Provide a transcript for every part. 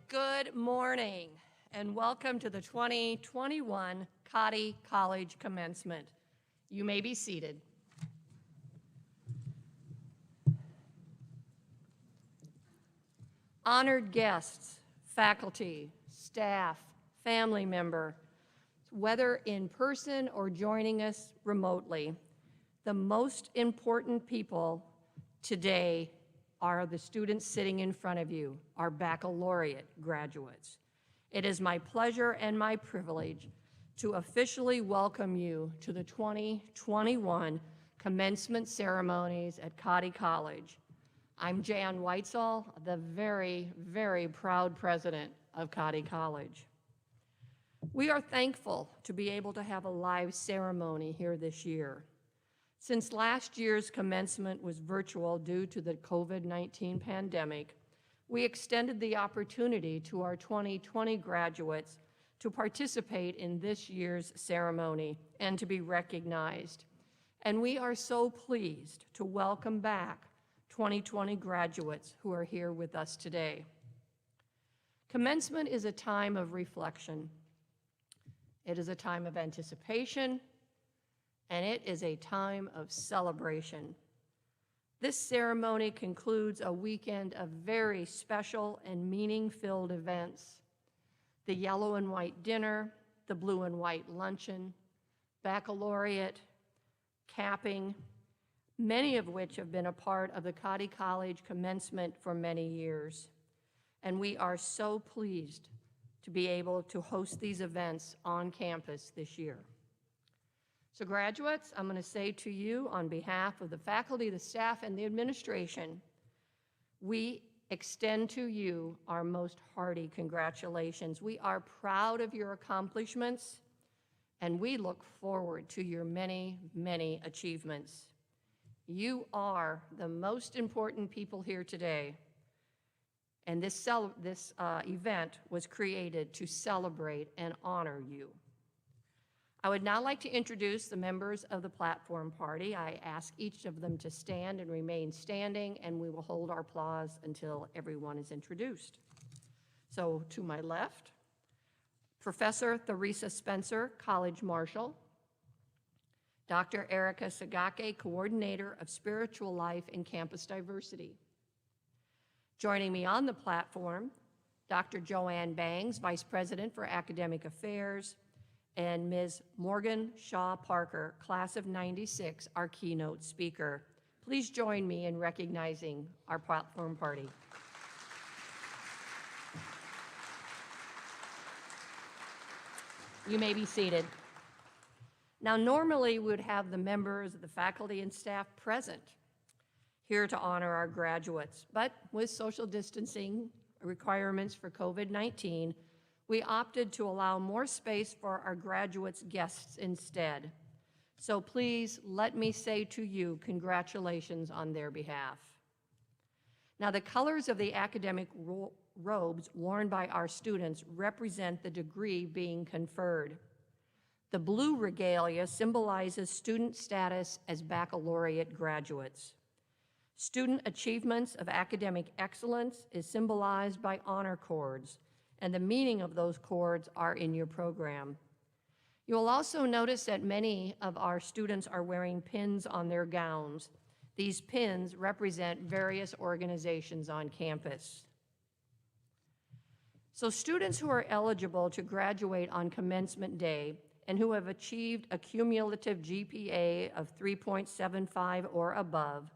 Good morning, and welcome to the 2021 Cottey College Commencement. You may be seated. Honored guests, faculty, staff, family member, whether in person or joining us remotely, the most important people today are the students sitting in front of you, our baccalaureate graduates. It is my pleasure and my privilege to officially welcome you to the 2021 commencement ceremonies at Cottey College. I'm Jan Weitzel, the very, very proud president of Cottey College. We are thankful to be able to have a live ceremony here this year. Since last year's commencement was virtual due to the COVID-19 pandemic, we extended the opportunity to our 2020 graduates to participate in this year's ceremony and to be recognized. And we are so pleased to welcome back 2020 graduates who are here with us today. Commencement is a time of reflection. It is a time of anticipation, and it is a time of celebration. This ceremony concludes a weekend of very special and meaning-filled events. The yellow and white dinner, the blue and white luncheon, baccalaureate, capping, many of which have been a part of the Cottey College commencement for many years. And we are so pleased to be able to host these events on campus this year. So graduates, I'm going to say to you on behalf of the faculty, the staff, and the administration, we extend to you our most hearty congratulations. We are proud of your accomplishments, and we look forward to your many, many achievements. You are the most important people here today, and this event was created to celebrate and honor you. I would now like to introduce the members of the platform party. I ask each of them to stand and remain standing, and we will hold our applause until everyone is introduced. So to my left, Professor Theresa Spencer, College Marshal, Dr. Erica Sagake, Coordinator of Spiritual Life and Campus Diversity. Joining me on the platform, Dr. Joanne Bangs, Vice President for Academic Affairs, and Ms. Morgan Shaw Parker, Class of '96, our keynote speaker. Please join me in recognizing our platform party. You may be seated. Now, normally we would have the members of the faculty and staff present here to honor our graduates, but with social distancing requirements for COVID-19, we opted to allow more space for our graduates' guests instead. So please let me say to you, congratulations on their behalf. Now, the colors of the academic robes worn by our students represent the degree being conferred. The blue regalia symbolizes student status as baccalaureate graduates. Student achievements of academic excellence is symbolized by honor cords, and the meaning of those cords are in your program. You will also notice that many of our students are wearing pins on their gowns, These pins represent various organizations on campus. So students who are eligible to graduate on commencement day and who have achieved a cumulative GPA of 3.75 or above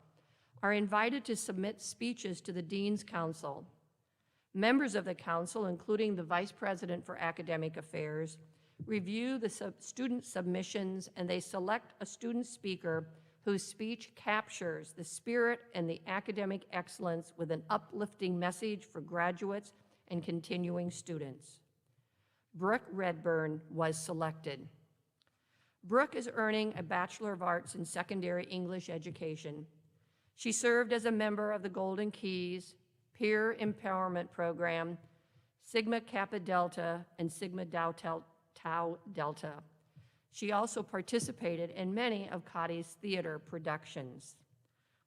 are invited to submit speeches to the Dean's Council. Members of the council, including the Vice President for Academic Affairs, review the student submissions, and they select a student speaker whose speech captures the spirit and the academic excellence with an uplifting message for graduates and continuing students. Brooke Redburn was selected. Brooke is earning a Bachelor of Arts in Secondary English Education. She served as a member of the Golden Keys, Peer Empowerment Program, Sigma Kappa Delta, and Sigma Tau Delta. She also participated in many of Cottey's theater productions.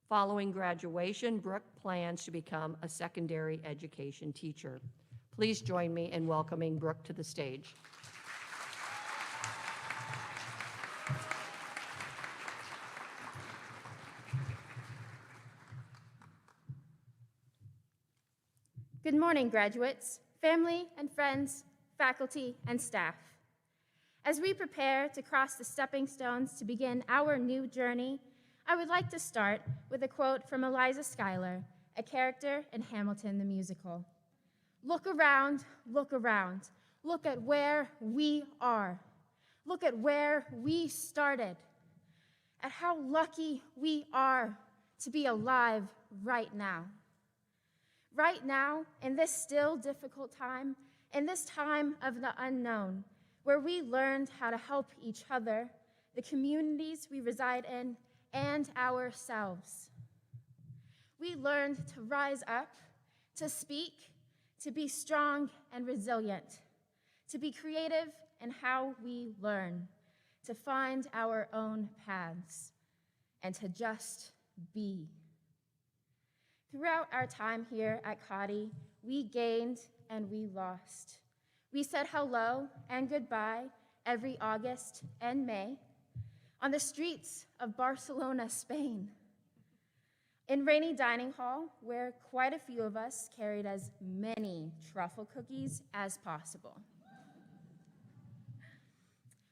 Following graduation, Brooke plans to become a secondary education teacher. Please join me in welcoming Brooke to the stage. Good morning, graduates, family and friends, faculty and staff. As we prepare to cross the stepping stones to begin our new journey, I would like to start with a quote from Eliza Schuyler, a character in Hamilton the musical. Look around, look around. Look at where we are. Look at where we started. At how lucky we are to be alive right now. Right now, in this still difficult time, in this time of the unknown, where we learned how to help each other, the communities we reside in, and ourselves. We learned to rise up, to speak, to be strong and resilient, to be creative in how we learn, to find our own paths, and to just be. Throughout our time here at Cottey, we gained and we lost. We said hello and goodbye every August and May on the streets of Barcelona, Spain. In Rainy Dining Hall, where quite a few of us carried as many truffle cookies as possible.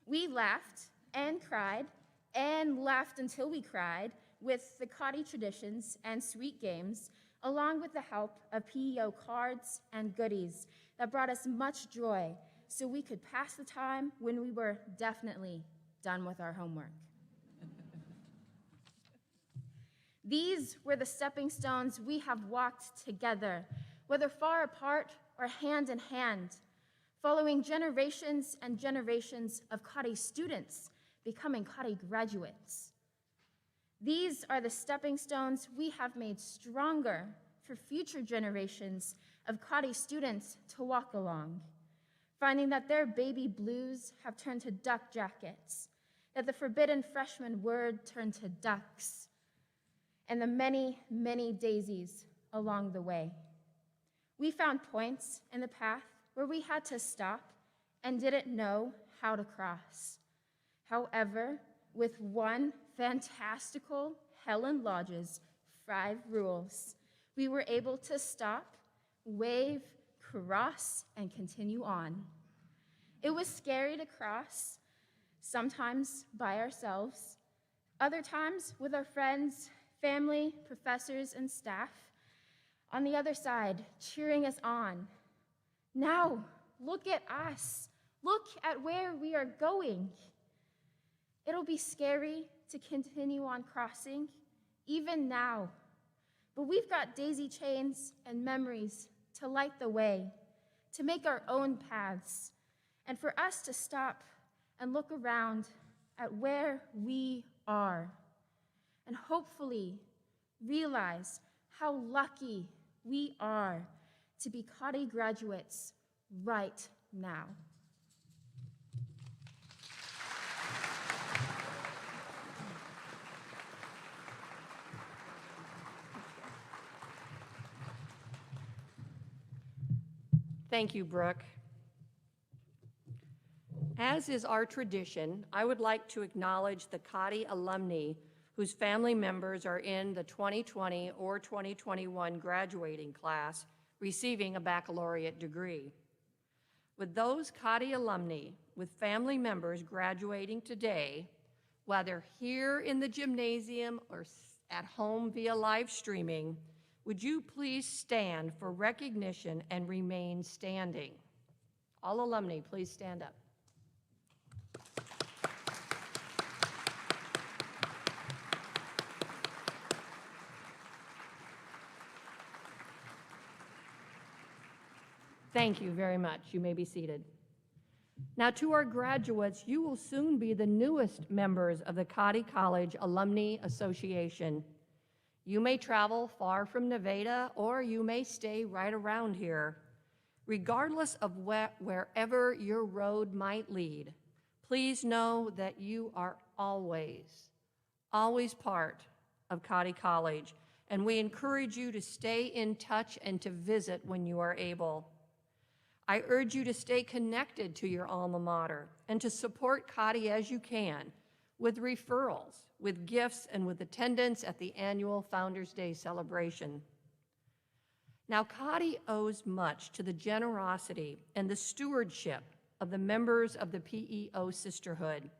We laughed and cried and laughed until we cried with the Cottey traditions and sweet games, along with the help of PEO cards and goodies that brought us much joy so we could pass the time when we were definitely done with our homework. These were the stepping stones we have walked together, whether far apart or hand in hand, following generations and generations of Cottey students becoming Cottey graduates. These are the stepping stones we have made stronger for future generations of Cottey students to walk along, finding that their baby blues have turned to duck jackets, that the forbidden freshman word turned to ducks, and the many, many daisies along the way. We found points in the path where we had to stop and didn't know how to cross. However, with one fantastical Helen Lodge's 5 rules, we were able to stop, wave, cross, and continue on. It was scary to cross, sometimes by ourselves, other times with our friends, family, professors, and staff on the other side, cheering us on. Now, look at us. Look at where we are going. It'll be scary to continue on crossing, even now. But we've got daisy chains and memories to light the way, to make our own paths, and for us to stop and look around at where we are, and hopefully realize how lucky we are to be Cottey graduates right now. Thank you, Brooke. As is our tradition, I would like to acknowledge the Cottey alumni whose family members are in the 2020 or 2021 graduating class receiving a baccalaureate degree. With those Cottey alumni with family members graduating today, whether here in the gymnasium or at home via live streaming, would you please stand for recognition and remain standing? All alumni, please stand up. Thank you very much. You may be seated. Now, to our graduates, you will soon be the newest members of the Cottey College Alumni Association. You may travel far from Nevada, or you may stay right around here. Regardless of wherever your road might lead, please know that you are always part of Cottey College, and we encourage you to stay in touch and to visit when you are able. I urge you to stay connected to your alma mater and to support Cottey as you can with referrals, with gifts, and with attendance at the annual Founders Day celebration. Now, Cottey owes much to the generosity and the stewardship of the members of the PEO Sisterhood.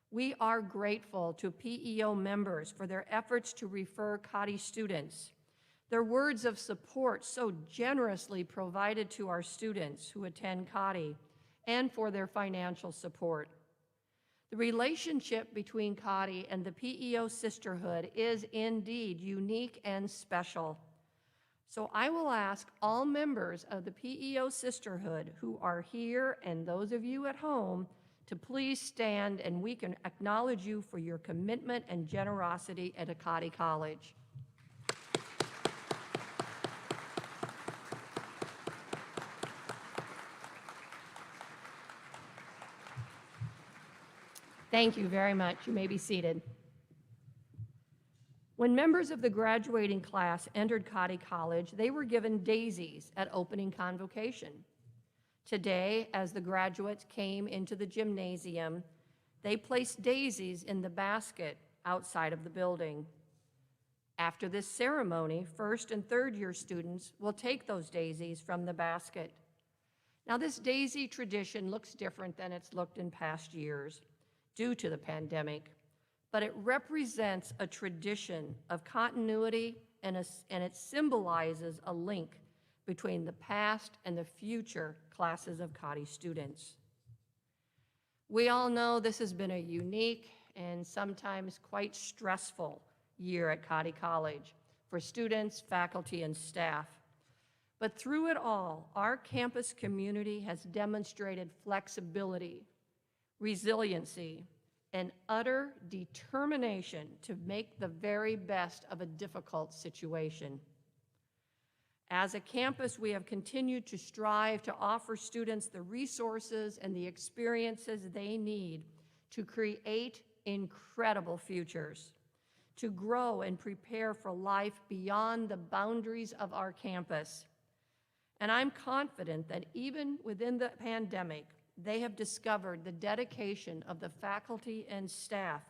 We are grateful to PEO members for their efforts to refer Cottey students, their words of support so generously provided to our students who attend Cottey, and for their financial support. The relationship between Cottey and the PEO Sisterhood is indeed unique and special. So I will ask all members of the PEO Sisterhood who are here and those of you at home to please stand, and we can acknowledge you for your commitment and generosity at Cottey College. Thank you very much. You may be seated. When members of the graduating class entered Cottey College, they were given daisies at opening convocation. Today, as the graduates came into the gymnasium, they placed daisies in the basket outside of the building. After this ceremony, first and third year students will take those daisies from the basket. Now, this daisy tradition looks different than it's looked in past years due to the pandemic, but it represents a tradition of continuity, and it symbolizes a link between the past and the future classes of Cottey students. We all know this has been a unique and sometimes quite stressful year at Cottey College for students, faculty, and staff. But through it all, our campus community has demonstrated flexibility, resiliency, and utter determination to make the very best of a difficult situation. As a campus, we have continued to strive to offer students the resources and the experiences they need to create incredible futures, to grow and prepare for life beyond the boundaries of our campus. And I'm confident that even within the pandemic, they have discovered the dedication of the faculty and staff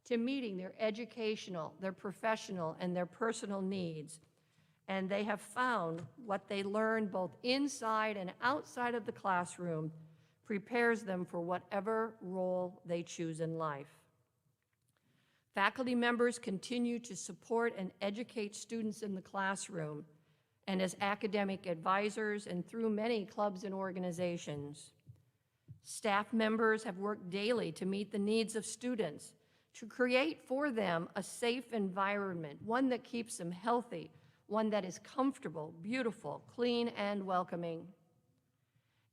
to meeting their educational, their professional, and their personal needs. And they have found what they learn both inside and outside of the classroom prepares them for whatever role they choose in life. Faculty members continue to support and educate students in the classroom and as academic advisors and through many clubs and organizations. Staff members have worked daily to meet the needs of students, to create for them a safe environment, one that keeps them healthy, one that is comfortable, beautiful, clean, and welcoming.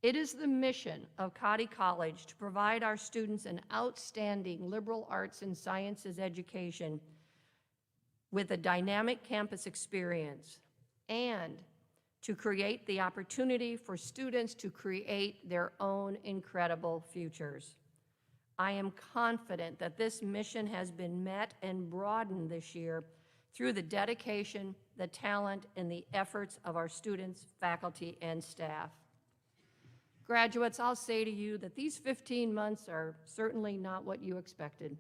It is the mission of Cottey College to provide our students an outstanding liberal arts and sciences education with a dynamic campus experience, and to create the opportunity for students to create their own incredible futures. I am confident that this mission has been met and broadened this year through the dedication, the talent, and the efforts of our students, faculty, and staff. Graduates, I'll say to you that these 15 months are certainly not what you expected.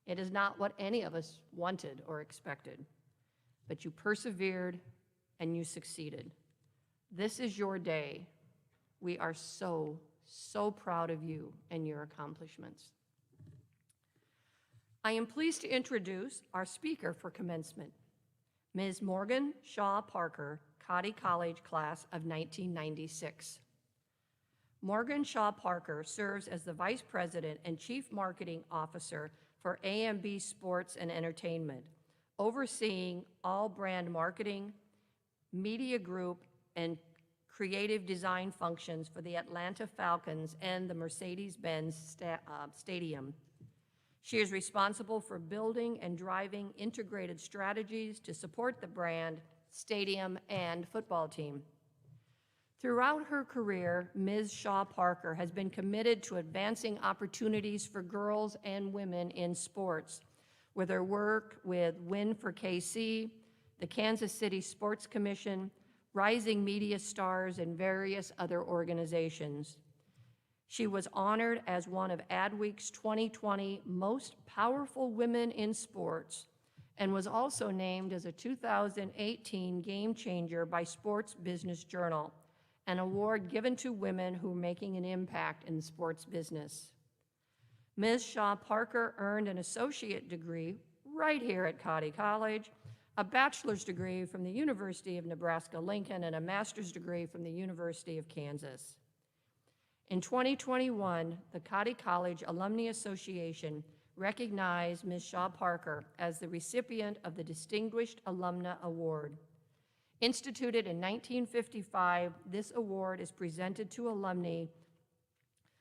It is not what any of us wanted or expected, but you persevered and you succeeded. This is your day. We are so, so proud of you and your accomplishments. I am pleased to introduce our speaker for commencement, Ms. Morgan Shaw Parker, Cottey College class of 1996. Morgan Shaw Parker serves as the Vice President and Chief Marketing Officer for AMB Sports and Entertainment, overseeing all brand marketing, media group, and creative design functions for the Atlanta Falcons and the Mercedes-Benz Stadium. She is responsible for building and driving integrated strategies to support the brand, stadium, and football team. Throughout her career, Ms. Shaw Parker has been committed to advancing opportunities for girls and women in sports, with her work with Win for KC, the Kansas City Sports Commission, Rising Media Stars, and various other organizations. She was honored as one of Adweek's 2020 Most Powerful Women in Sports and was also named as a 2018 Game Changer by Sports Business Journal, an award given to women who are making an impact in sports business. Ms. Shaw Parker earned an associate degree right here at Cottey College, a bachelor's degree from the University of Nebraska-Lincoln, and a master's degree from the University of Kansas. In 2021, the Cottey College Alumni Association recognized Ms. Shaw Parker as the recipient of the Distinguished Alumna Award. Instituted in 1955, this award is presented to alumni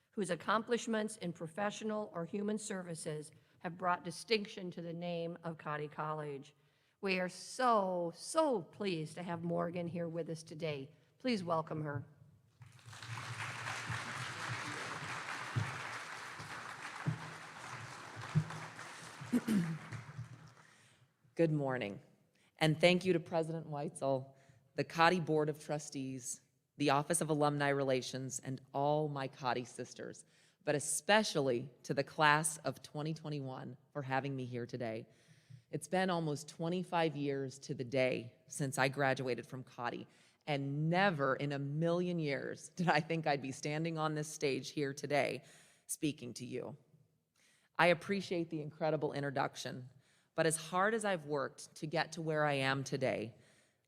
whose accomplishments in professional or human services have brought distinction to the name of Cottey College. We are so, so pleased to have Morgan here with us today. Please welcome her. Good morning, and thank you to President Weitzel, the Cottey Board of Trustees, the Office of Alumni Relations, and all my Cottey sisters, but especially to the class of 2021 for having me here today. It's been almost 25 years to the day since I graduated from Cottey, and never in a million years did I think I'd be standing on this stage here today speaking to you. I appreciate the incredible introduction, but as hard as I've worked to get to where I am today,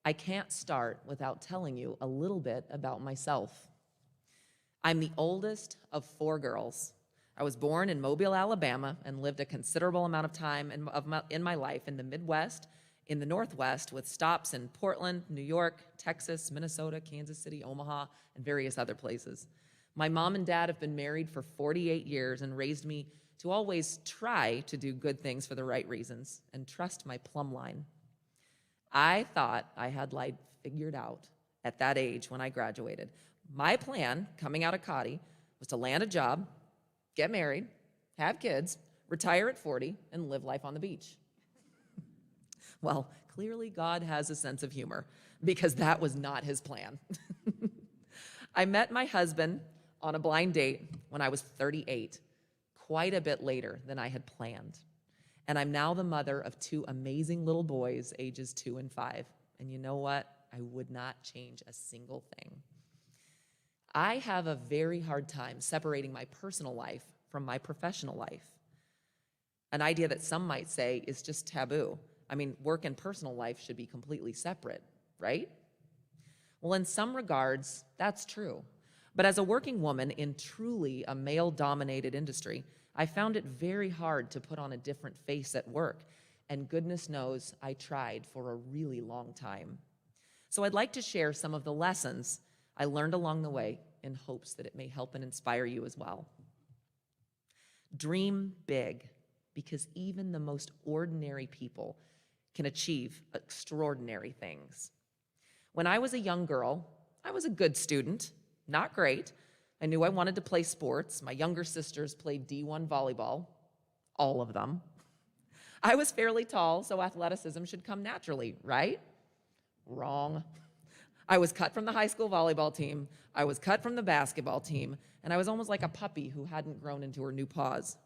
I can't start without telling you a little bit about myself. I'm the oldest of 4 girls. I was born in Mobile, Alabama, and lived a considerable amount of time in my life in the Midwest, in the Northwest, with stops in Portland, New York, Texas, Minnesota, Kansas City, Omaha, and various other places. My mom and dad have been married for 48 years and raised me to always try to do good things for the right reasons and trust my plumb line. I thought I had life figured out at that age when I graduated. My plan coming out of Cottey was to land a job, get married, have kids, retire at 40, and live life on the beach. Well, clearly God has a sense of humor, because that was not his plan. I met my husband on a blind date when I was 38, quite a bit later than I had planned. And I'm now the mother of 2 amazing little boys, ages 2 and 5. And you know what? I would not change a single thing. I have a very hard time separating my personal life from my professional life. An idea that some might say is just taboo. I mean, work and personal life should be completely separate, right? Well, in some regards, that's true. But as a working woman in truly a male-dominated industry, I found it very hard to put on a different face at work, and goodness knows I tried for a really long time. So I'd like to share some of the lessons I learned along the way in hopes that it may help and inspire you as well. Dream big, because even the most ordinary people can achieve extraordinary things. When I was a young girl, I was a good student, not great. I knew I wanted to play sports. My younger sisters played D1 volleyball, all of them. I was fairly tall, so athleticism should come naturally, right? Wrong. I was cut from the high school volleyball team, I was cut from the basketball team, and I was almost like a puppy who hadn't grown into her new paws.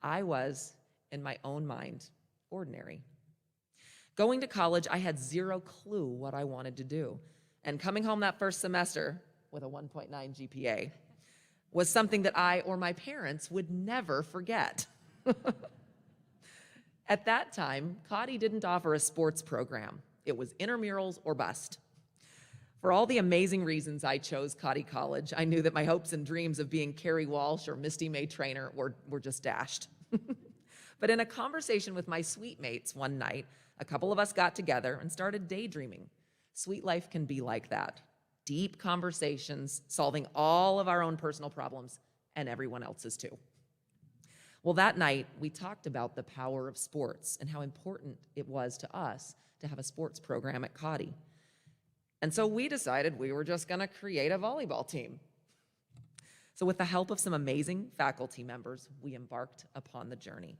I was in my own mind, ordinary. Going to college, I had zero clue what I wanted to do. And coming home that first semester with a 1.9 GPA was something that I or my parents would never forget. At that time, Cottey didn't offer a sports program. It was intramurals or bust. For all the amazing reasons I chose Cottey College, I knew that my hopes and dreams of being Carrie Walsh or Misty May Traynor were just dashed. But in a conversation with my suite mates one night, a couple of us got together and started daydreaming. Sweet life can be like that. Deep conversations, solving all of our own personal problems and everyone else's too. Well, that night, we talked about the power of sports and how important it was to us to have a sports program at Cottey. And so we decided we were just going to create a volleyball team. So with the help of some amazing faculty members, we embarked upon the journey.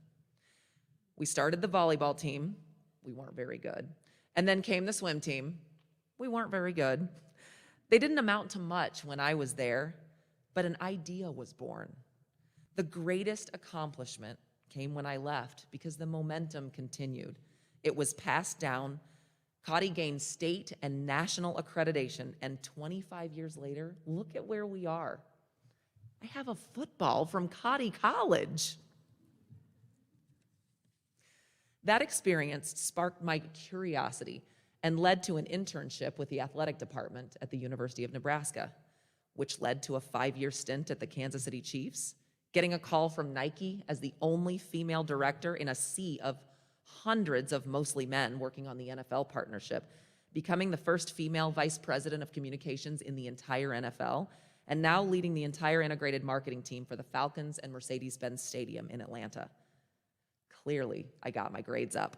We started the volleyball team. We weren't very good. And then came the swim team. We weren't very good. They didn't amount to much when I was there, but an idea was born. The greatest accomplishment came when I left because the momentum continued. It was passed down. Cottey gained state and national accreditation, and 25 years later, look at where we are. I have a football from Cottey College. That experience sparked my curiosity and led to an internship with the athletic department at the University of Nebraska, which led to a 5-year stint at the Kansas City Chiefs, getting a call from Nike as the only female director in a sea of hundreds of mostly men working on the NFL partnership, becoming the first female vice president of communications in the entire NFL, and now leading the entire integrated marketing team for the Falcons and Mercedes-Benz Stadium in Atlanta. Clearly, I got my grades up.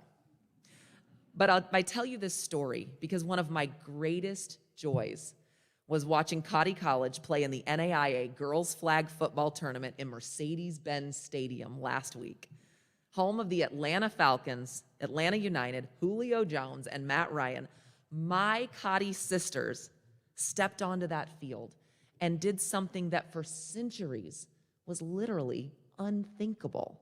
But I tell you this story because one of my greatest joys was watching Cottey College play in the NAIA Girls Flag Football Tournament in Mercedes-Benz Stadium last week. Home of the Atlanta Falcons, Atlanta United, Julio Jones, and Matt Ryan, my Cottey sisters stepped onto that field and did something that for centuries was literally unthinkable.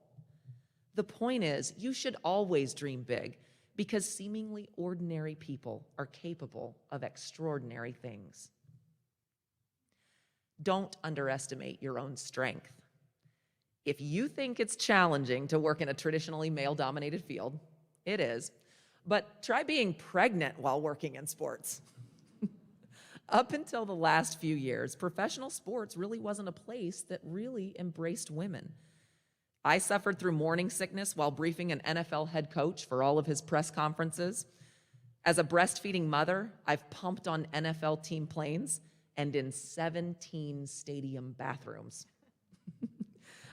The point is, you should always dream big because seemingly ordinary people are capable of extraordinary things. Don't underestimate your own strength. If you think it's challenging to work in a traditionally male-dominated field, it is, but try being pregnant while working in sports. Up until the last few years, professional sports really wasn't a place that really embraced women. I suffered through morning sickness while briefing an NFL head coach for all of his press conferences. As a breastfeeding mother, I've pumped on NFL team planes and in 17 stadium bathrooms.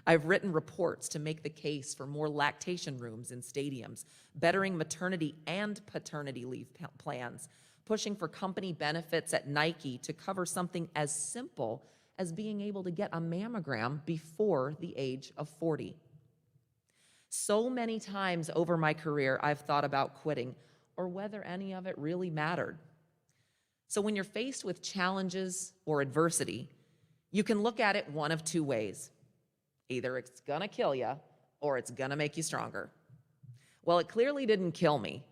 I've written reports to make the case for more lactation rooms in stadiums, bettering maternity and paternity leave plans, pushing for company benefits at Nike to cover something as simple as being able to get a mammogram before the age of 40. So many times over my career, I've thought about quitting or whether any of it really mattered. So when you're faced with challenges or adversity, you can look at it one of two ways. Either it's gonna kill you or it's gonna make you stronger. Well, it clearly didn't kill me,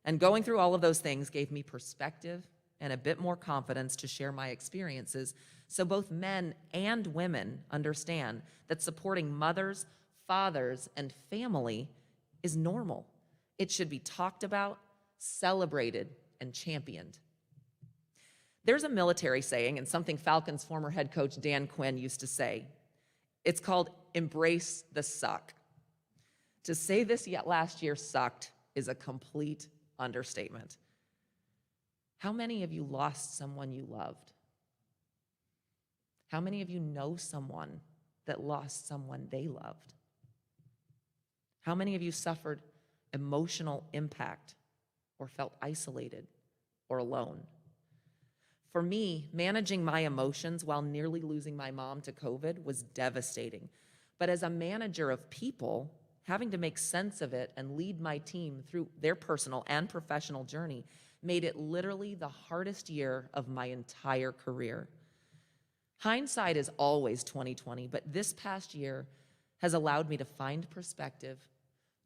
and going through all of those things gave me perspective and a bit more confidence to share my experiences so both men and women understand that supporting mothers, fathers, and family is normal. It should be talked about, celebrated, and championed. There's a military saying, and something Falcons former head coach Dan Quinn used to say. It's called embrace the suck. To say this yet last year sucked is a complete understatement. How many of you lost someone you loved? How many of you know someone that lost someone they loved? How many of you suffered emotional impact or felt isolated or alone? For me, managing my emotions while nearly losing my mom to COVID was devastating. But as a manager of people, having to make sense of it and lead my team through their personal and professional journey made it literally the hardest year of my entire career. Hindsight is always 20/20, but this past year has allowed me to find perspective,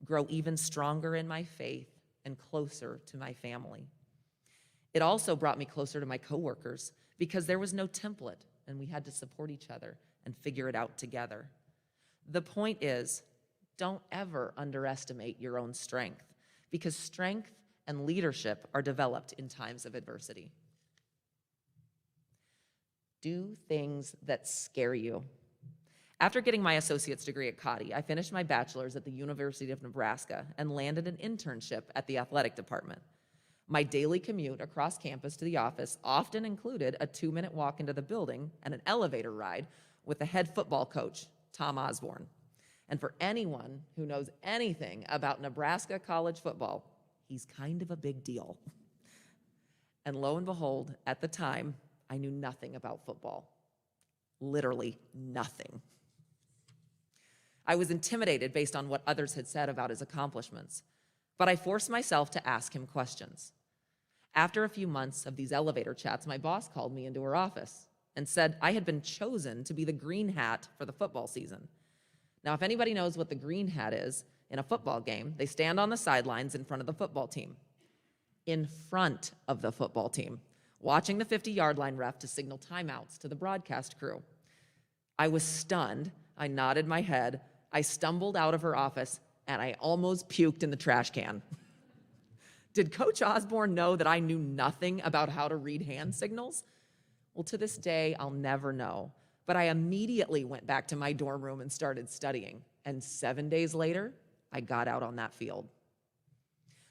grow even stronger in my faith, and closer to my family. It also brought me closer to my coworkers because there was no template and we had to support each other and figure it out together. The point is, don't ever underestimate your own strength because strength and leadership are developed in times of adversity. Do things that scare you. After getting my associate's degree at Cottey, I finished my bachelor's at the University of Nebraska and landed an internship at the athletic department. My daily commute across campus to the office often included a 2-minute walk into the building and an elevator ride with the head football coach, Tom Osborne. And for anyone who knows anything about Nebraska college football, he's kind of a big deal. And lo and behold, at the time, I knew nothing about football. Literally nothing. I was intimidated based on what others had said about his accomplishments, but I forced myself to ask him questions. After a few months of these elevator chats, my boss called me into her office and said I had been chosen to be the green hat for the football season. Now, if anybody knows what the green hat is, in a football game, they stand on the sidelines in front of the football team. In front of the football team, watching the 50-yard line ref to signal timeouts to the broadcast crew. I was stunned. I nodded my head. I stumbled out of her office, and I almost puked in the trash can. Did Coach Osborne know that I knew nothing about how to read hand signals? Well, to this day, I'll never know. But I immediately went back to my dorm room and started studying. And 7 days later, I got out on that field.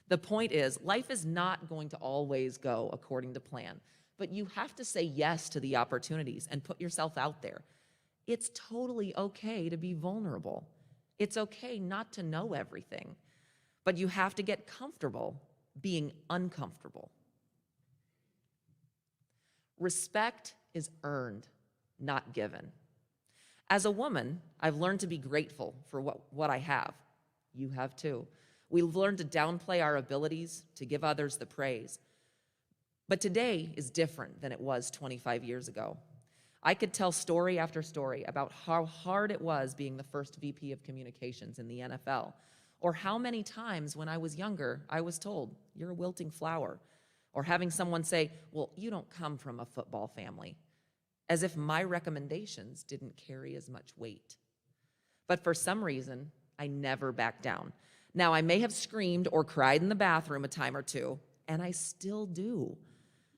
The point is, life is not going to always go according to plan, but you have to say yes to the opportunities and put yourself out there. It's totally okay to be vulnerable. It's okay not to know everything, but you have to get comfortable being uncomfortable. Respect is earned, not given. As a woman, I've learned to be grateful for what I have. You have too. We've learned to downplay our abilities, to give others the praise. But today is different than it was 25 years ago. I could tell story after story about how hard it was being the first VP of communications in the NFL, or how many times when I was younger, I was told, "You're a wilting flower," or having someone say, "Well, you don't come from a football family," as if my recommendations didn't carry as much weight. But for some reason, I never backed down. Now, I may have screamed or cried in the bathroom a time or two, and I still do,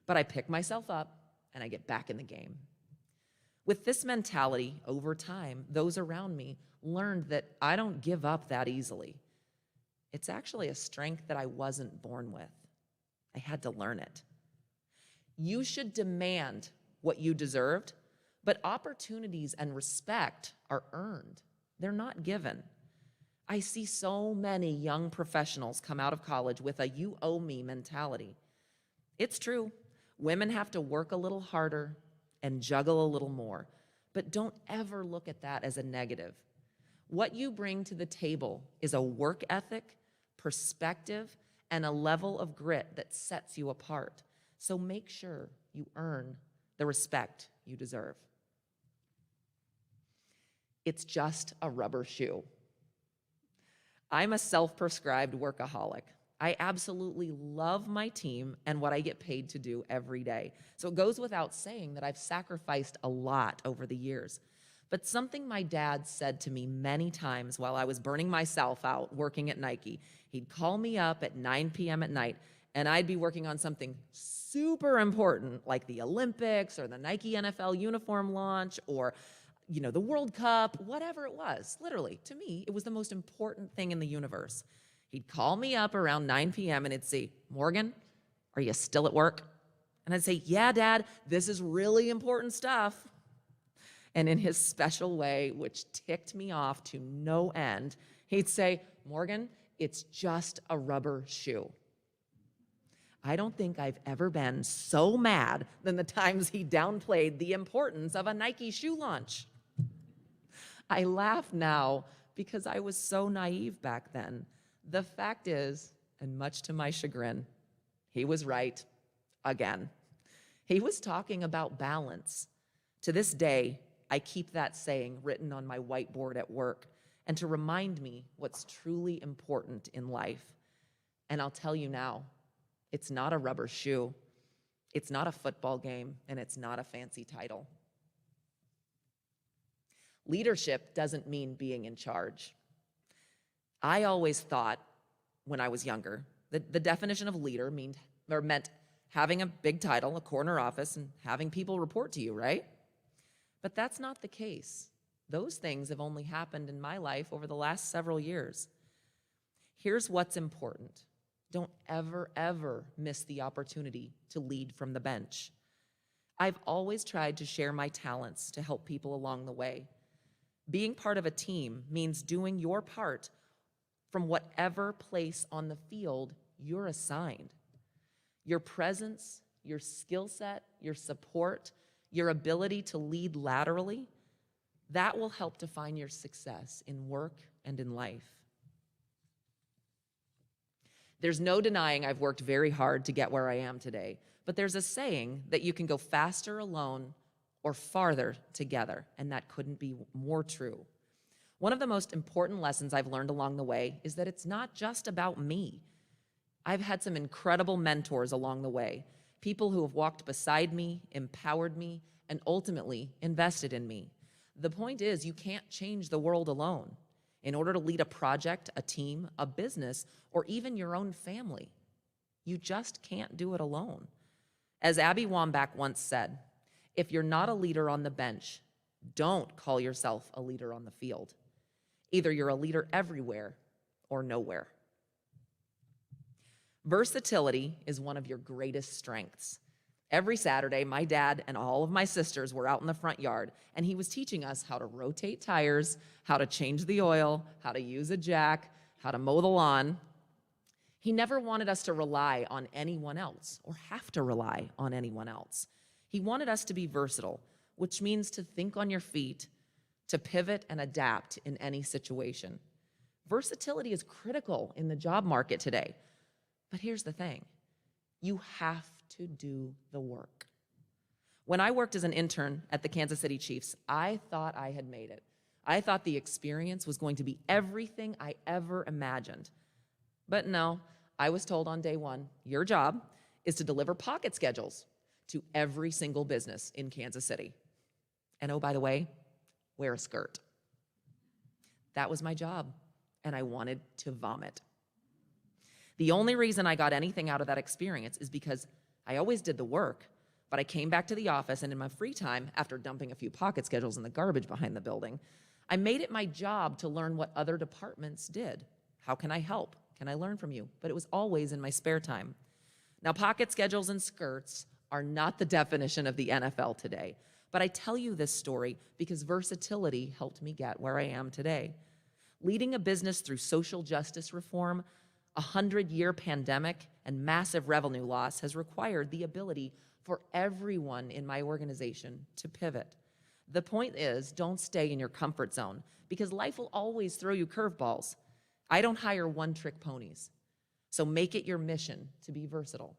but I pick myself up and I get back in the game. With this mentality, over time, those around me learned that I don't give up that easily. It's actually a strength that I wasn't born with. I had to learn it. You should demand what you deserved, but opportunities and respect are earned. They're not given. I see so many young professionals come out of college with a "you owe me" mentality. It's true, women have to work a little harder and juggle a little more, but don't ever look at that as a negative. What you bring to the table is a work ethic, perspective, and a level of grit that sets you apart. So make sure you earn the respect you deserve. It's just a rubber shoe. I'm a self-prescribed workaholic. I absolutely love my team and what I get paid to do every day. So it goes without saying that I've sacrificed a lot over the years. But something my dad said to me many times while I was burning myself out working at Nike, he'd call me up at 9 p.m. at night, and I'd be working on something super important like the Olympics or the Nike NFL uniform launch or the World Cup, whatever it was. Literally, to me, it was the most important thing in the universe. He'd call me up around 9 p.m. and he'd say, "Morgan, are you still at work?" And I'd say, "Yeah, Dad, this is really important stuff." And in his special way, which ticked me off to no end, he'd say, "Morgan, it's just a rubber shoe." I don't think I've ever been so mad than the times he downplayed the importance of a Nike shoe launch. I laugh now because I was so naive back then. The fact is, and much to my chagrin, he was right again. He was talking about balance. To this day, I keep that saying written on my whiteboard at work, and to remind me what's truly important in life. And I'll tell you now, it's not a rubber shoe, it's not a football game, and it's not a fancy title. Leadership doesn't mean being in charge. I always thought when I was younger that the definition of leader meant having a big title, a corner office, and having people report to you, right? But that's not the case. Those things have only happened in my life over the last several years. Here's what's important. Don't ever, ever miss the opportunity to lead from the bench. I've always tried to share my talents to help people along the way. Being part of a team means doing your part from whatever place on the field you're assigned. Your presence, your skill set, your support, your ability to lead laterally, that will help define your success in work and in life. There's no denying I've worked very hard to get where I am today, but there's a saying that you can go faster alone or farther together, and that couldn't be more true. One of the most important lessons I've learned along the way is that it's not just about me. I've had some incredible mentors along the way, people who have walked beside me, empowered me, and ultimately invested in me. The point is, you can't change the world alone. In order to lead a project, a team, a business, or even your own family, you just can't do it alone. As Abby Wambach once said, if you're not a leader on the bench, don't call yourself a leader on the field. Either you're a leader everywhere or nowhere. Versatility is one of your greatest strengths. Every Saturday, my dad and all of my sisters were out in the front yard, and he was teaching us how to rotate tires, how to change the oil, how to use a jack, how to mow the lawn. He never wanted us to rely on anyone else or have to rely on anyone else. He wanted us to be versatile, which means to think on your feet, to pivot and adapt in any situation. Versatility is critical in the job market today. But here's the thing, you have to do the work. When I worked as an intern at the Kansas City Chiefs, I thought I had made it. I thought the experience was going to be everything I ever imagined. But no, I was told on day one, your job is to deliver pocket schedules to every single business in Kansas City. And oh, by the way, wear a skirt. That was my job, and I wanted to vomit. The only reason I got anything out of that experience is because I always did the work, but I came back to the office, and in my free time, after dumping a few pocket schedules in the garbage behind the building, I made it my job to learn what other departments did. How can I help? Can I learn from you? But it was always in my spare time. Now, pocket schedules and skirts are not the definition of the NFL today, but I tell you this story because versatility helped me get where I am today. Leading a business through social justice reform, a 100-year pandemic, and massive revenue loss has required the ability for everyone in my organization to pivot. The point is, don't stay in your comfort zone because life will always throw you curveballs. I don't hire one-trick ponies, so make it your mission to be versatile.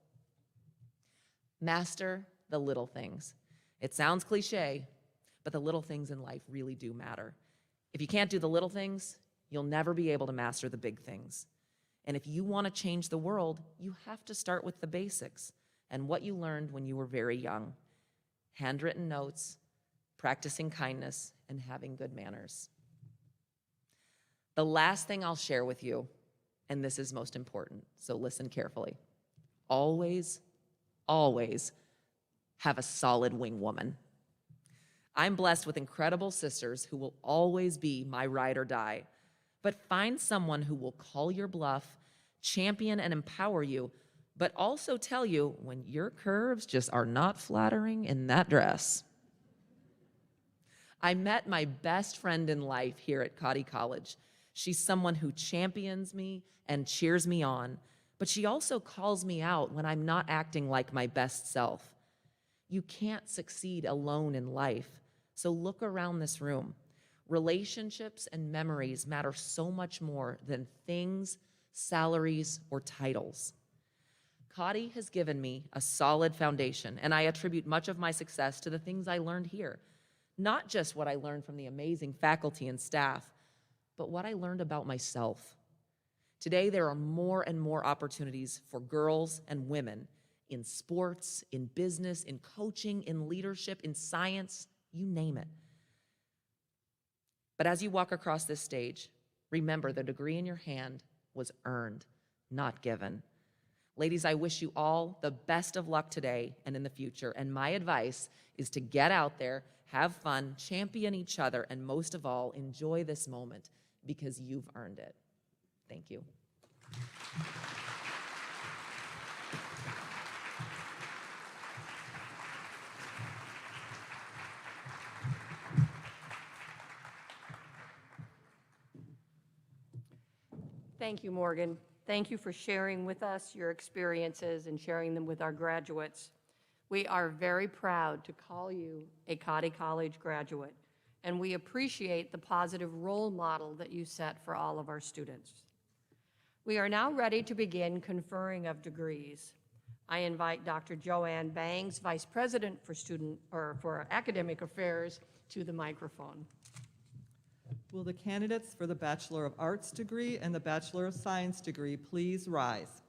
Master the little things. It sounds cliche, but the little things in life really do matter. If you can't do the little things, you'll never be able to master the big things. And if you want to change the world, you have to start with the basics and what you learned when you were very young. Handwritten notes, practicing kindness, and having good manners. The last thing I'll share with you, and this is most important, so listen carefully. Always, always have a solid wing woman. I'm blessed with incredible sisters who will always be my ride or die. But find someone who will call your bluff, champion and empower you, but also tell you when your curves just are not flattering in that dress. I met my best friend in life here at Cottey College. She's someone who champions me and cheers me on, but she also calls me out when I'm not acting like my best self. You can't succeed alone in life, so look around this room. Relationships and memories matter so much more than things, salaries, or titles. Cottey has given me a solid foundation, and I attribute much of my success to the things I learned here. Not just what I learned from the amazing faculty and staff, but what I learned about myself. Today, there are more and more opportunities for girls and women in sports, in business, in coaching, in leadership, in science, you name it. But as you walk across this stage, remember the degree in your hand was earned, not given. Ladies, I wish you all the best of luck today and in the future. And my advice is to get out there, have fun, champion each other, and most of all, enjoy this moment because you've earned it. Thank you. Thank you, Morgan. Thank you for sharing with us your experiences and sharing them with our graduates. We are very proud to call you a Cottey College graduate, and we appreciate the positive role model that you set for all of our students. We are now ready to begin conferring of degrees. I invite Dr. Joanne Bangs, Vice President for Academic Affairs, to the microphone. Will the candidates for the Bachelor of Arts degree and the Bachelor of Science degree please rise?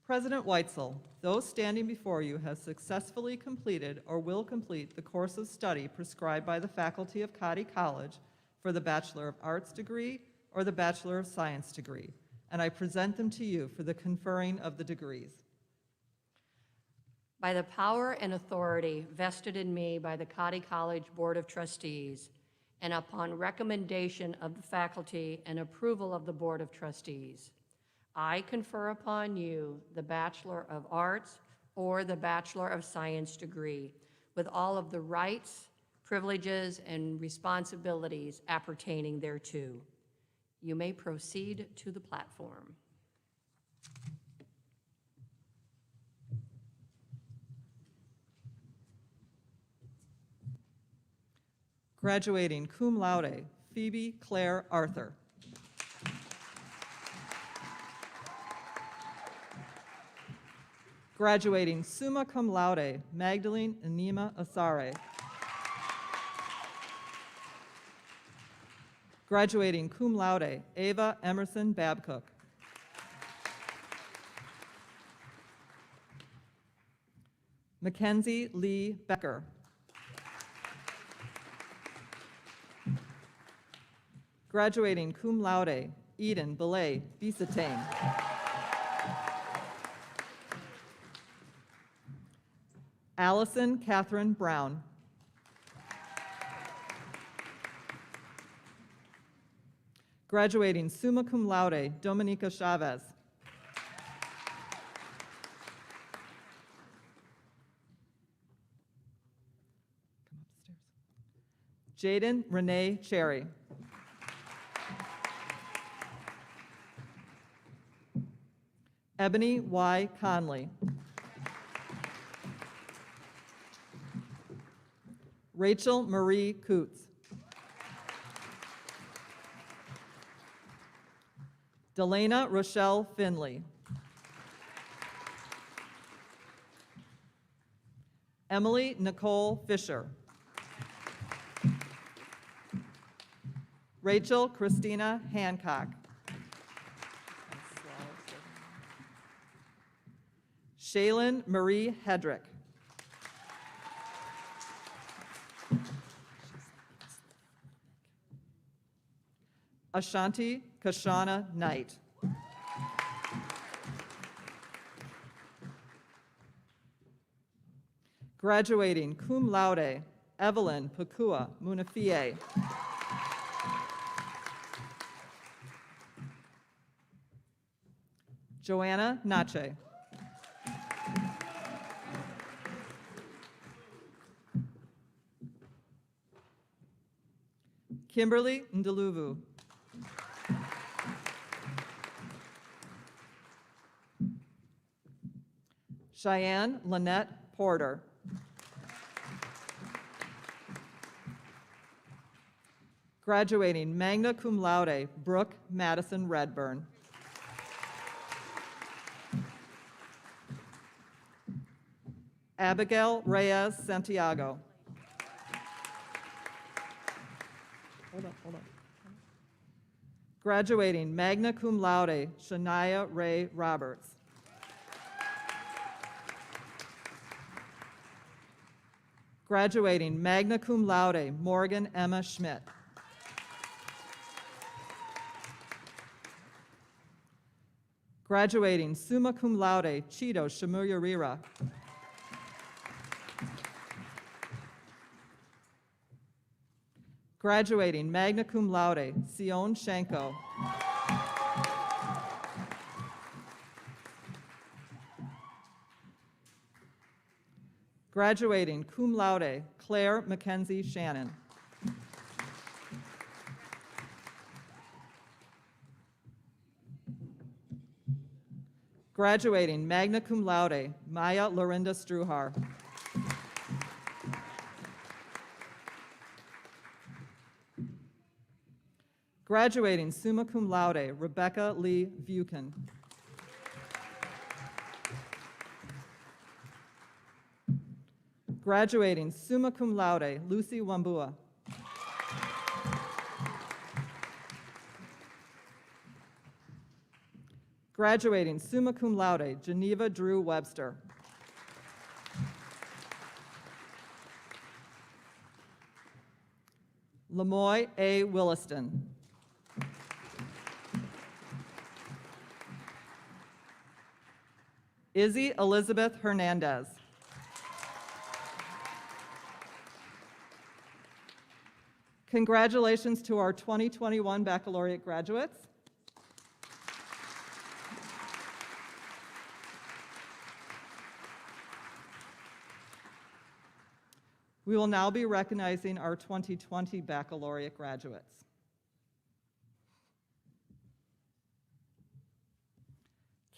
President Weitzel, those standing before you have successfully completed or will complete the course of study prescribed by the faculty of Cottey College for the Bachelor of Arts degree or the Bachelor of Science degree, and I present them to you for the conferring of the degrees. By the power and authority vested in me by the Cottey College Board of Trustees, and upon recommendation of the faculty and approval of the Board of Trustees, I confer upon you the Bachelor of Arts or the Bachelor of Science degree with all of the rights, privileges, and responsibilities appertaining thereto. You may proceed to the platform. Graduating cum laude, Phoebe Claire Arthur. Graduating summa cum laude, Magdalene Anima Asare. Graduating cum laude, Ava Emerson Babcock. Mackenzie Lee Becker. Graduating cum laude, Eden Belay Bisatane. Allison Catherine Brown. Graduating summa cum laude, Dominica Chavez. Jaden Renee Cherry. Ebony Y. Conley. Rachel Marie Coots. Delana Rochelle Finley. Emily Nicole Fisher. Rachel Christina Hancock. Shaylin Marie Hedrick. Ashanti Kashana Knight. Graduating cum laude, Evelyn Pakua Munafie. Joanna Nache. Kimberly Ndeluvu. Cheyenne Lynette Porter. Graduating magna cum laude, Brooke Madison Redburn. Abigail Reyes Santiago. Graduating magna cum laude, Shania Ray Roberts. Graduating magna cum laude, Morgan Emma Schmidt. Graduating summa cum laude, Chido Shamuyarira. Graduating magna cum laude, Sion Shanko. Graduating cum laude, Claire Mackenzie Shannon. Graduating magna cum laude, Maya Lorinda Struhar. Graduating summa cum laude, Rebecca Lee Vukin. Graduating summa cum laude, Lucy Wambua. Graduating summa cum laude, Geneva Drew Webster. Lemoy A. Williston. Izzy Elizabeth Hernandez. Congratulations to our 2021 baccalaureate graduates. We will now be recognizing our 2020 baccalaureate graduates.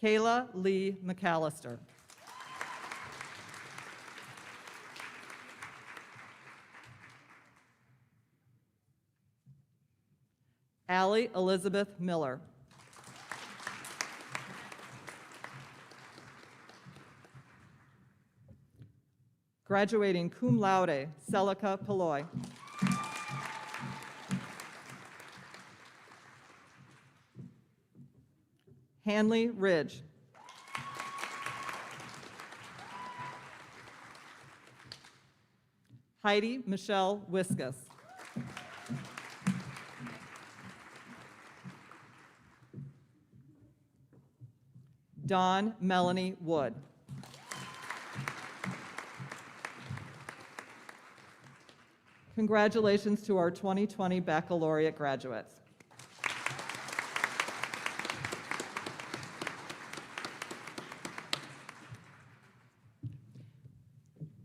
Kayla Lee McAllister. Allie Elizabeth Miller. Graduating cum laude, Celica Paloy. Hanley Ridge. Heidi Michelle Wiskus. Dawn Melanie Wood. Congratulations to our 2020 baccalaureate graduates.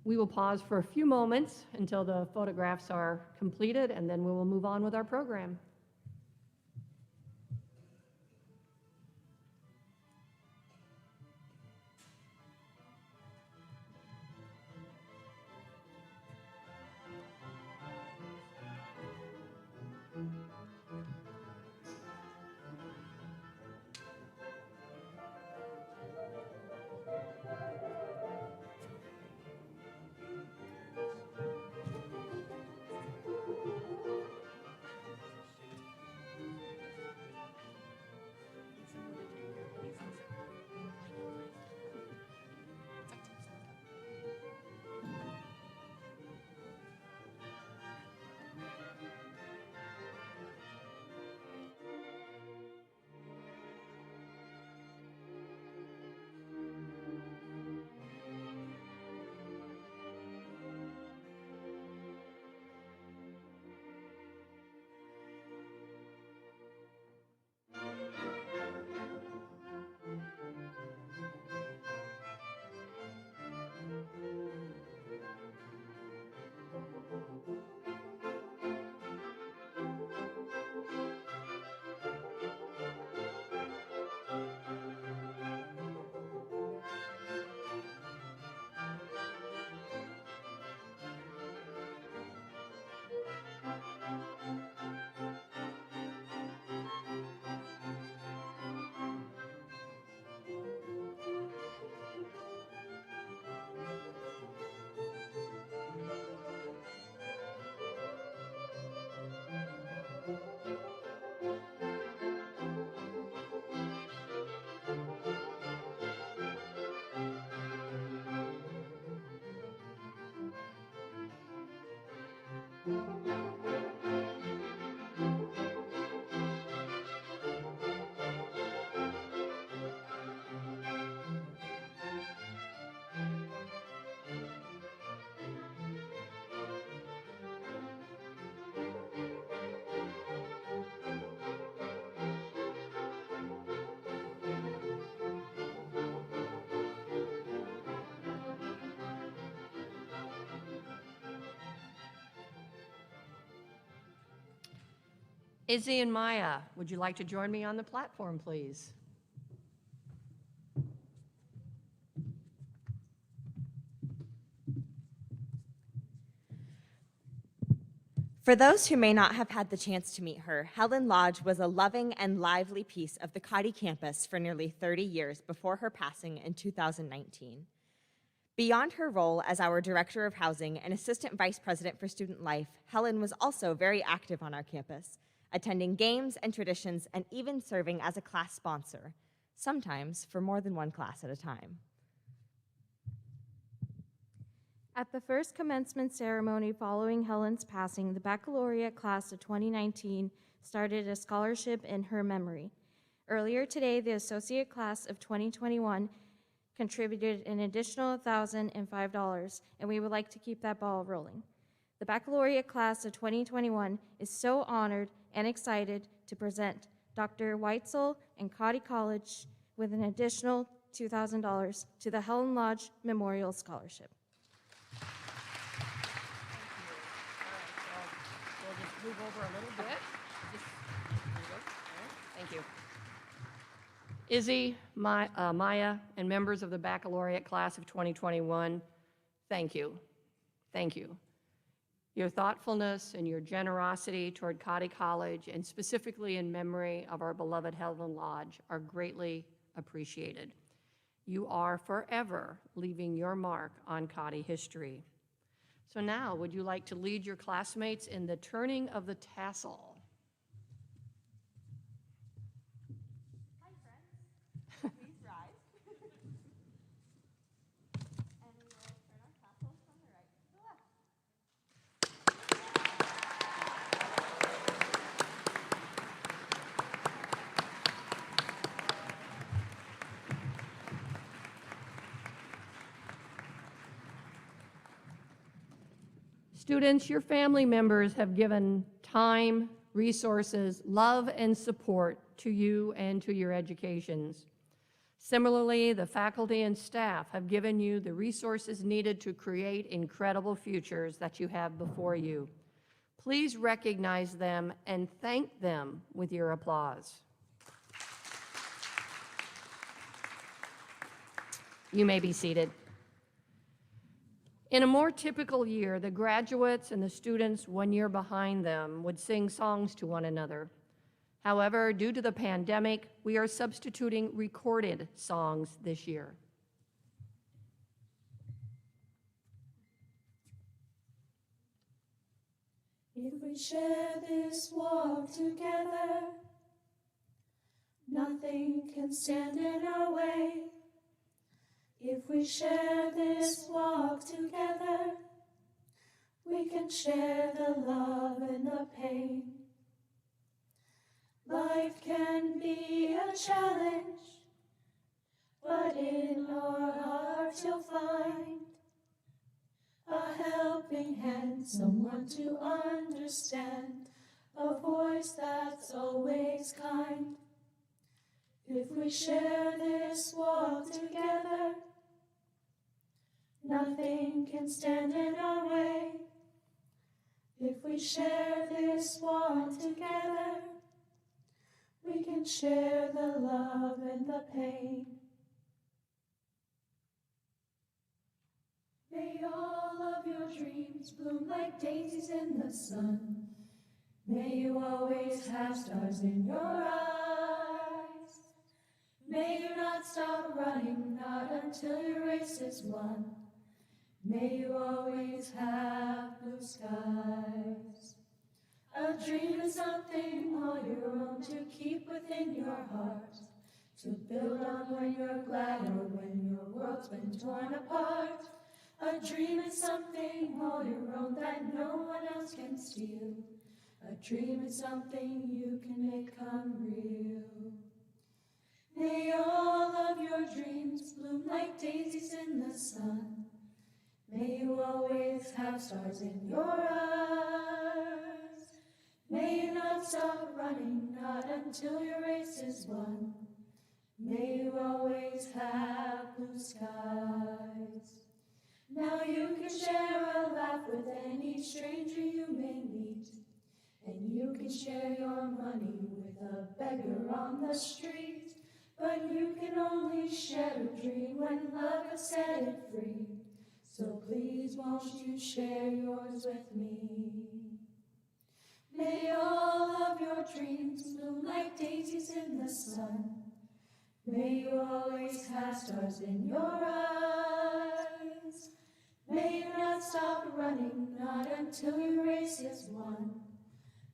We will pause for a few moments until the photographs are completed, and then we will move on with our program. Izzy and Maya, would you like to join me on the platform, please? For those who may not have had the chance to meet her, Helen Lodge was a loving and lively piece of the Cottey campus for nearly 30 years before her passing in 2019. Beyond her role as our Director of Housing and Assistant Vice President for Student Life, Helen was also very active on our campus, attending games and traditions and even serving as a class sponsor, sometimes for more than one class at a time. At the first commencement ceremony following Helen's passing, the Baccalaureate class of 2019 started a scholarship in her memory. Earlier today, the associate class of 2021 contributed an additional $1,005, and we would like to keep that ball rolling. The Baccalaureate class of 2021 is so honored and excited to present Dr. Weitzel and Cottey College with an additional $2,000 to the Helen Lodge Memorial Scholarship. We'll just move over a little bit. Thank you. Izzy, Maya, and members of the Baccalaureate class of 2021, thank you. Thank you. Your thoughtfulness and your generosity toward Cottey College, and specifically in memory of our beloved Helen Lodge, are greatly appreciated. You are forever leaving your mark on Cottey history. So now, would you like to lead your classmates in the turning of the tassel? Hi, friends. Please rise. And we will turn our tassels from the right to the left. Students, your family members have given time, resources, love, and support to you and to your educations. Similarly, the faculty and staff have given you the resources needed to create incredible futures that you have before you. Please recognize them and thank them with your applause. You may be seated. In a more typical year, the graduates and the students 1 year behind them would sing songs to one another. However, due to the pandemic, we are substituting recorded songs this year. If we share this walk together, nothing can stand in our way. If we share this walk together, we can share the love and the pain. Life can be a challenge, but in our hearts you'll find a helping hand, someone to understand, a voice that's always kind. If we share this walk together, nothing can stand in our way. If we share this walk together, we can share the love and the pain. May all of your dreams bloom like daisies in the sun. May you always have stars in your eyes. May you not stop running, not until your race is won. May you always have blue skies. A dream is something all your own to keep within your heart, to build on when you're glad or when your world's been torn apart. A dream is something all your own that no one else can steal. A dream is something you can make come real. May all of your dreams bloom like daisies in the sun. May you always have stars in your eyes. May you not stop running, not until your race is won. May you always have blue skies. Now you can share a laugh with any stranger you may meet. And you can share your money with a beggar on the street. But you can only share a dream when love has set it free. So please won't you share yours with me? May all of your dreams bloom like daisies in the sun. May you always have stars in your eyes. May you not stop running, not until your race is won.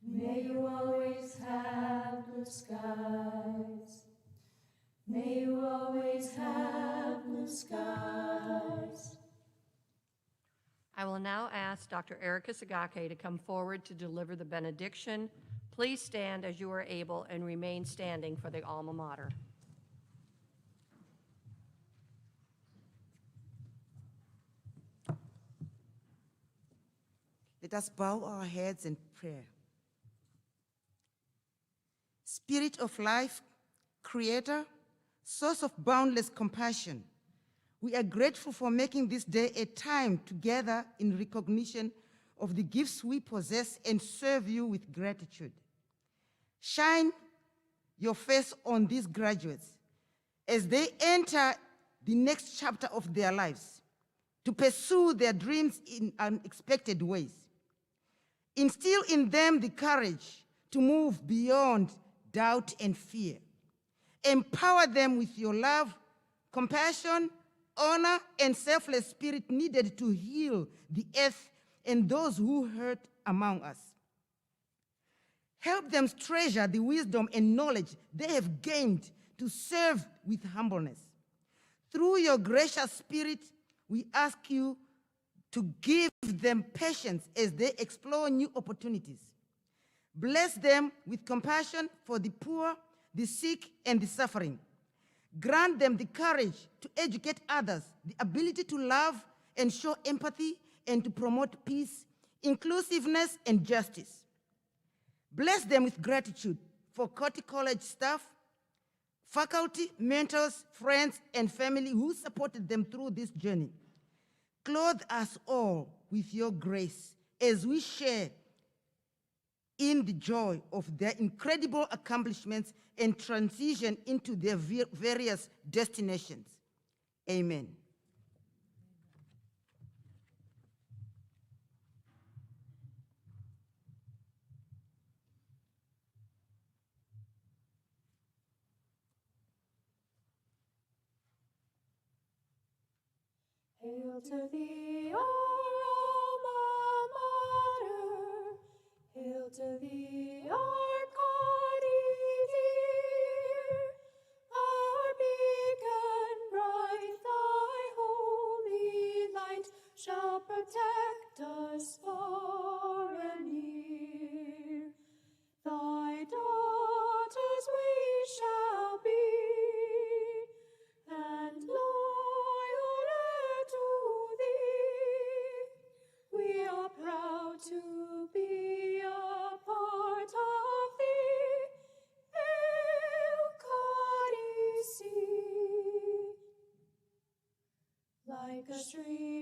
May you always have blue skies. May you always have blue skies. I will now ask Dr. Erica Sagake to come forward to deliver the benediction. Please stand as you are able and remain standing for the alma mater. Let us bow our heads in prayer. Spirit of life, Creator, source of boundless compassion, we are grateful for making this day a time together in recognition of the gifts we possess and serve you with gratitude. Shine your face on these graduates as they enter the next chapter of their lives to pursue their dreams in unexpected ways. Instill in them the courage to move beyond doubt and fear. Empower them with your love, compassion, honor, and selfless spirit needed to heal the earth and those who hurt among us. Help them treasure the wisdom and knowledge they have gained to serve with humbleness. Through your gracious spirit, we ask you to give them patience as they explore new opportunities. Bless them with compassion for the poor, the sick, and the suffering. Grant them the courage to educate others, the ability to love and show empathy, and to promote peace, inclusiveness, and justice. Bless them with gratitude for Cottey College staff, faculty, mentors, friends, and family who supported them through this journey. Clothe us all with your grace as we share in the joy of their incredible accomplishments and transition into their various destinations. Amen. Hail to thee, our alma mater. Hail to thee, our Cottey dear. Our beacon bright, thy holy light shall protect us far and near. Thy daughters we shall be, and loyal to thee. We are proud to be a part of thee. Hail, Cottey, like a stream